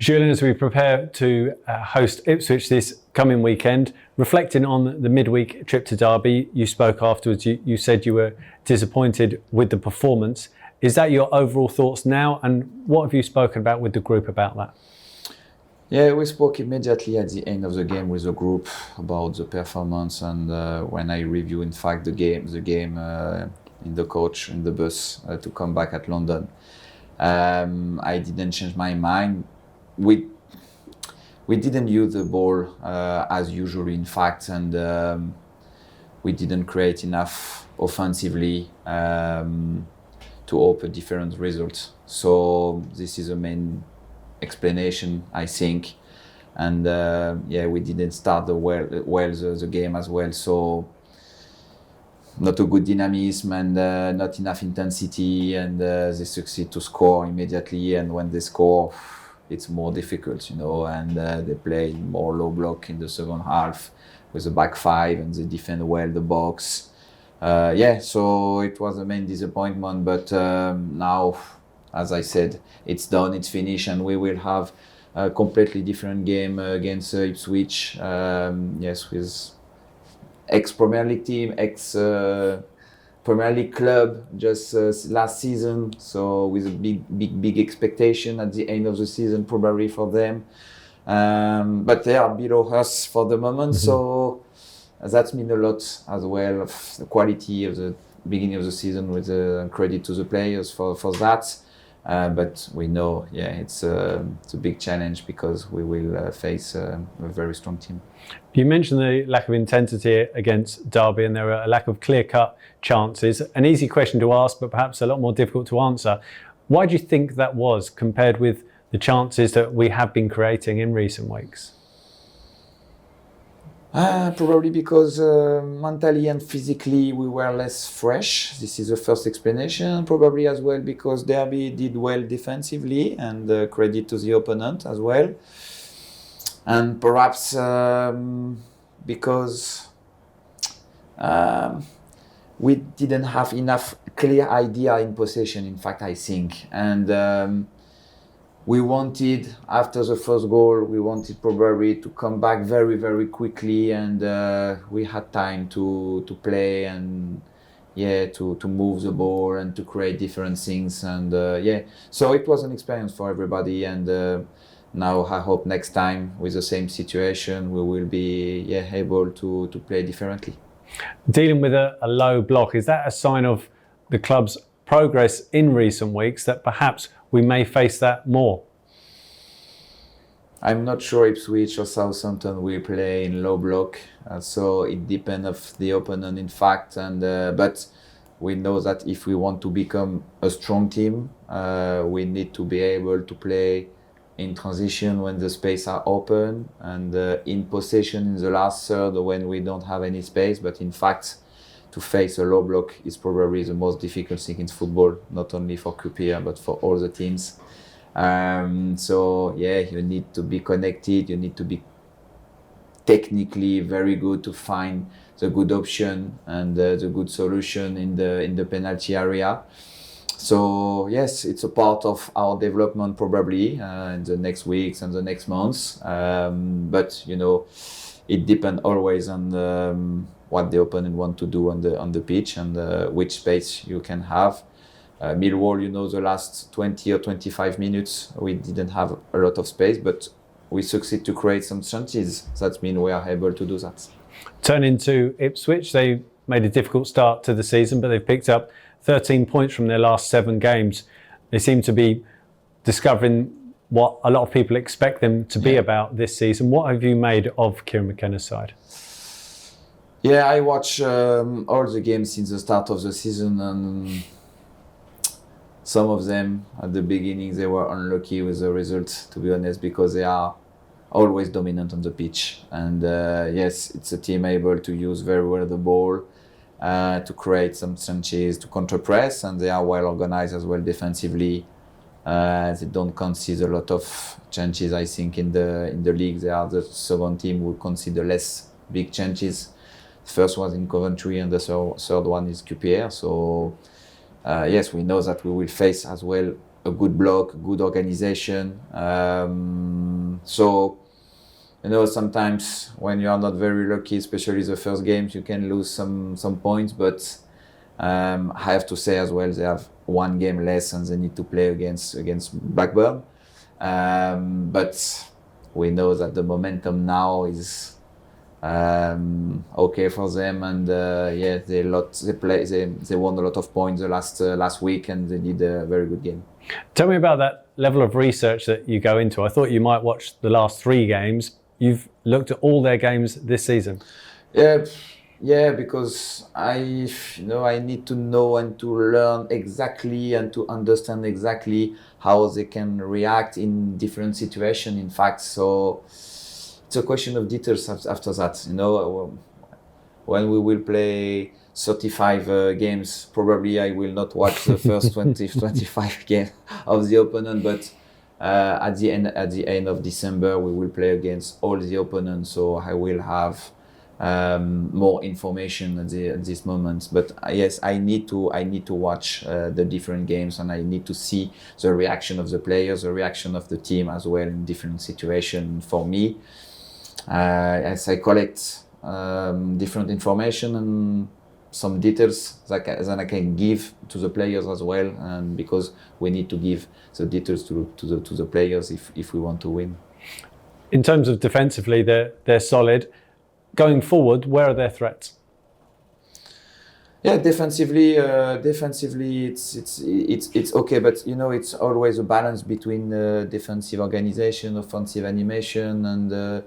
Julien, as we prepare to host Ipswich this coming weekend, reflecting on the midweek trip to Derby, you spoke afterwards, you said you were disappointed with the performance. Is that your overall thoughts now, and what have you spoken about with the group about that? Yeah, we spoke immediately at the end of the game with the group about the performance, and when I review, in fact, the game in the coach, in the bus to come back at London. I didn't change my mind. We didn't use the ball as usual, in fact, and we didn't create enough offensively to open different results. So this is the main explanation, I think. And we didn't start the game as well. So not a good dynamism and not enough intensity, and they succeed to score immediately. And when they score, it's more difficult, and they play more low block in the second half with a back five, and they defend well the box. So it was the main disappointment, but now, as I said, it's done, it's finished, and we will have a completely different game against Ipswich. With ex-Premier League team, ex-Premier League club, just last season. So with a big expectation at the end of the season, probably for them. But they are below us for the moment, so that means a lot as well of the quality of the beginning of the season, with credit to the players for that. But we know, it's a big challenge because we will face a very strong team. You mentioned the lack of intensity against Derby, and there were a lack of clear-cut chances. An easy question to ask, but perhaps a lot more difficult to answer. Why do you think that was, compared with the chances that we have been creating in recent weeks? Probably because mentally and physically we were less fresh. This is the first explanation. Probably as well because Derby did well defensively, and credit to the opponent as well. And perhaps because we didn't have enough clear idea in possession, in fact, I think. And we wanted, after the first goal, we wanted probably to come back very, very quickly, and we had time to play and to move the ball and to create different things. And so it was an experience for everybody. And now I hope next time with the same situation we will be able to play differently. Dealing with a low block, is that a sign of the club's progress in recent weeks, that perhaps we may face that more? I'm not sure Ipswich or Southampton will play in low block, so it depends of the opponent, in fact. And but we know that if we want to become a strong team, we need to be able to play in transition when the space are open, and in possession in the last third when we don't have any space. But in fact, to face a low block is probably the most difficult thing in football, not only for QPR but for all the teams. You need to be connected, you need to be technically very good to find the good option and the good solution in the penalty area. So yes, it's a part of our development probably in the next weeks and the next months. But it depends always on what the opponent want to do on the pitch, and which space you can have. Millwall, the last 20 or 25 minutes, we didn't have a lot of space, but we succeed to create some chances. That means we are able to do that. Turning to Ipswich, they made a difficult start to the season, but they've picked up 13 points from their last 7 games. They seem to be discovering what a lot of people expect them to be about this season. What have you made of Kieran McKenna's side? Yeah, I watch all the games since the start of the season, and some of them at the beginning they were unlucky with the results, to be honest, because they are always dominant on the pitch. And it's a team able to use very well the ball, to create some chances, to counter-press, and they are well organized as well defensively. They don't concede a lot of chances, I think, in the league. They are the second team who consider less big chances. The first one in Coventry, and the third one is QPR. So we know that we will face as well a good block, good organization. So, sometimes when you are not very lucky, especially the first games, you can lose some points. But I have to say as well, they have one game less and they need to play against Blackburn. But we know that the momentum now is okay for them, and they won a lot of points the last week, and they did a very good game. Tell me about that level of research that you go into. I thought you might watch the last 3 games. You've looked at all their games this season. Yeah, because I need to know and to learn exactly and to understand exactly how they can react in different situations. In fact, so it's a question of details after that. When we will play 35 games, probably I will not watch the first 25 games of the opponent, but at the end of December we will play against all the opponents, so I will have more information at this moment. But yes, I need to watch the different games, and I need to see the reaction of the players, the reaction of the team as well in different situations. For me, as I collect different information and some details that I can give to the players as well, and because we need to give the details to the players if we want to win. In terms of defensively, they're solid. Going forward, where are their threats? Yeah, defensively, it's okay, but it's always a balance between defensive organization, offensive animation, and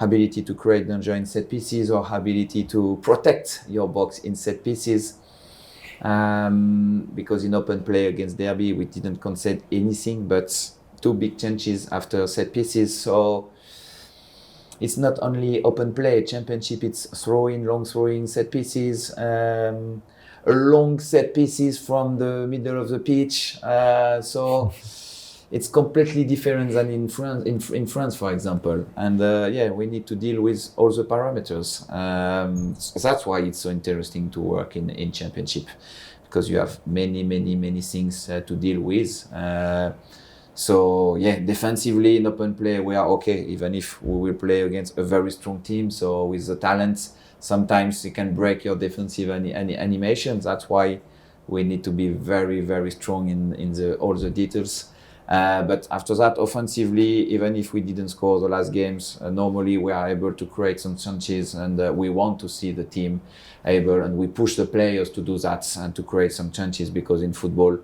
ability to create danger in set pieces, or ability to protect your box in set pieces. Because in open play against Derby, we didn't concede anything, but 2 big chances after set pieces. So it's not only open play. Championship, it's long throwing, set pieces, long set pieces from the middle of the pitch. So it's completely different than in France. In France, for example, and we need to deal with all the parameters. So that's why it's so interesting to work in Championship, because you have many things to deal with. So defensively in open play we are okay, even if we will play against a very strong team. So with the talent, sometimes you can break your defensive animation. That's why we need to be very strong in all the details. But after that, offensively, even if we didn't score the last games, normally we are able to create some chances, and we want to see the team able, and we push the players to do that and to create some chances, because in football,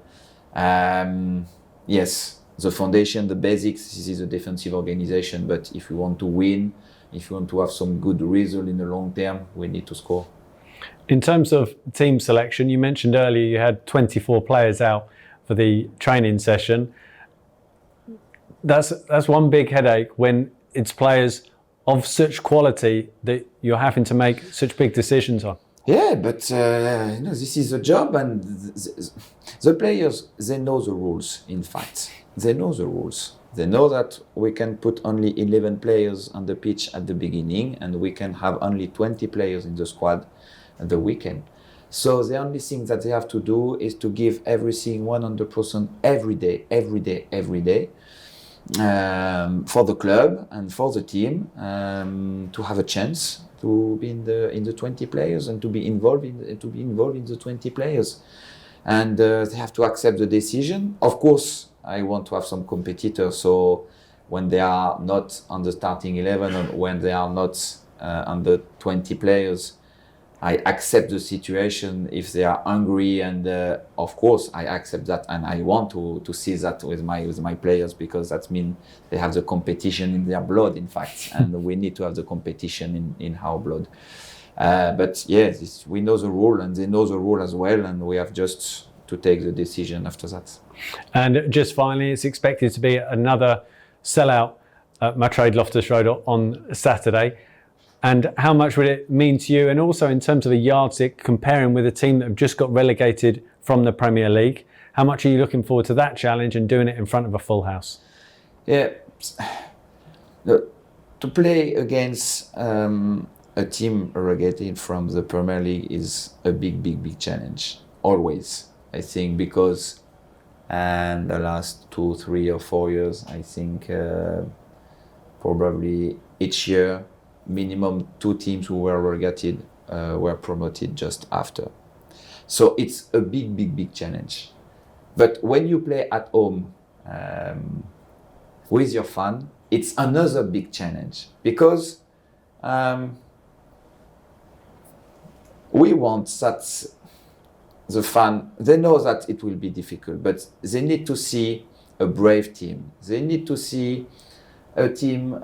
yes, the foundation, the basics, this is a defensive organization, but if we want to win, if we want to have some good result in the long term, we need to score. In terms of team selection, you mentioned earlier you had 24 players out for the training session. That's one big headache when it's players of such quality that you're having to make such big decisions on. Yeah, but this is a job, and the players, they know the rules. In fact, they know the rules. They know that we can put only 11 players on the pitch at the beginning, and we can have only 20 players in the squad at the weekend. So the only thing that they have to do is to give everything 100% every day. For the club and for the team, to have a chance to be in the 20 players and to be involved in the 20 players, and they have to accept the decision. Of course, I want to have some competitors, so when they are not on the starting 11 or when they are not on the 20 players, I accept the situation if they are hungry, and of course I accept that, and I want to see that with my players, because that means they have the competition in their blood, in fact, and we need to have the competition in our blood. But yes, we know the rule, and they know the rule as well, and we have just to take the decision after that. And just finally, it's expected to be another sellout at MATRDE Loftus Road on Saturday. And how much would it mean to you? And also in terms of a yardstick, comparing with a team that have just got relegated from the Premier League, how much are you looking forward to that challenge and doing it in front of a full house? Yeah, to play against a team relegated from the Premier League is a big challenge, always, I think, because And the last 2, 3 or 4 years, I think probably each year, minimum 2 teams who were relegated were promoted just after. So it's a big challenge. But when you play at home with your fan, it's another big challenge, because we want that the fan, they know that it will be difficult, but they need to see a brave team. They need to see a team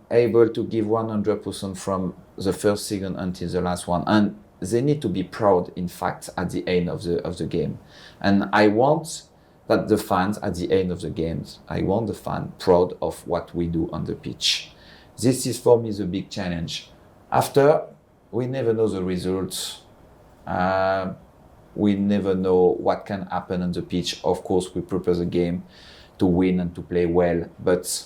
able to give 100% from the first second until the last one. And they need to be proud, in fact, at the end of the game. And I want that the fans, at the end of the games, I want the fan proud of what we do on the pitch. This is for me the big challenge. After, we never know the results. We never know what can happen on the pitch. Of course, we prepare the game to win and to play well. But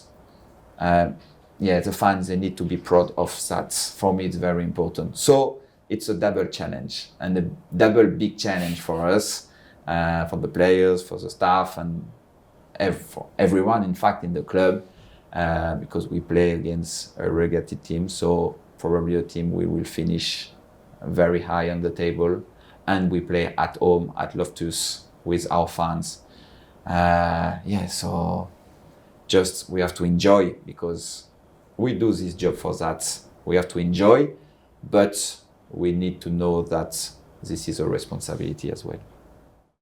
the fans, they need to be proud of that. For me, it's very important. So it's a double challenge, and a double big challenge for us, for the players, for the staff, and for everyone, in fact, in the club, because we play against a relegated team. So probably a team we will finish very high on the table, and we play at home at Loftus with our fans. So just we have to enjoy, because we do this job for that. We have to enjoy, but we need to know that this is a responsibility as well.